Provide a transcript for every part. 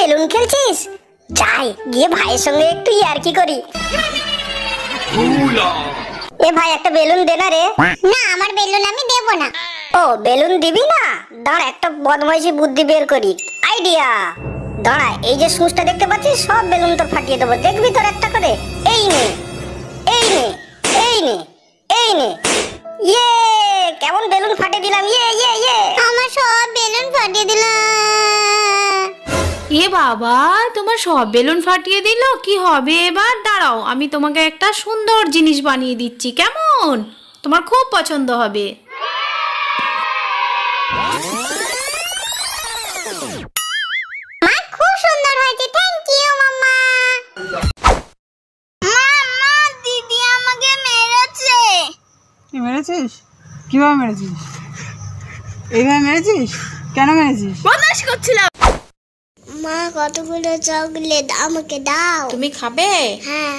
Balloon খেলছিস? যাই গিয়ে ভাইয়ের সঙ্গে একটু ইয়ার্কি করি। এ ভাই একটা বেলুন দে না রে। না, আমার বেলুন আমি দেব না। ও বেলুন দিবি না? দাঁড়া একটা বদমাইশি বুদ্ধি বের করি। আইডিয়া! দাঁড়া, এই যে সুচটা দেখতে পাচ্ছিস, সব বেলুন তোর ফাটিয়ে দেবো, দেখবি তোর একটা করে। এই নে, এই নে, এই নে, এই নে। ইয়ে, কেমন বেলুন ফাটিয়ে দিলাম! ইয়ে ইয়ে ইয়ে! আমার সব বেলুন ফাটিয়ে দিলাম। এ বাবা, তোমার সব বেলুন ফাটিয়ে দিল, কি হবে এবার? দাঁড়াও, আমি তোমাকে একটা সুন্দর জিনিস বানিয়ে দিচ্ছি, কেমন? তোমার খুব পছন্দ হবে। মা, খুব সুন্দর হয়েছে, থ্যাংক ইউ মাম্মা। মাম্মা, দিদি আমাকে মেরেছে। কি মেরেছিস? কিভাবে মেরেছিস? এইভাবে মেরেছিস? কেন মেরেছিস? বদমাইশি করছিলাম। মা, কতগুলো চকলেট আমাকে দাও। তুমি খাবে? হ্যাঁ।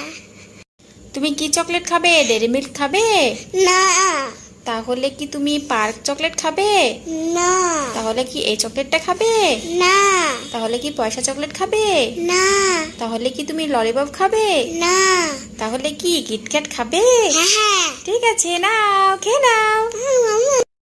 তুমি কি চকলেট খাবে? ডেরি মিল্ক খাবে? না। তাহলে কি তুমি পার্ক চকলেট খাবে? না। তাহলে কি এই চকলেটটা খাবে? না। তাহলে কি পয়সা চকলেট খাবে? না। তাহলে কি তুমি ললিপপ খাবে? না। তাহলে কি কিটক্যাট খাবে? হ্যাঁ। ঠিক আছে, নাও খেয়ে নাও।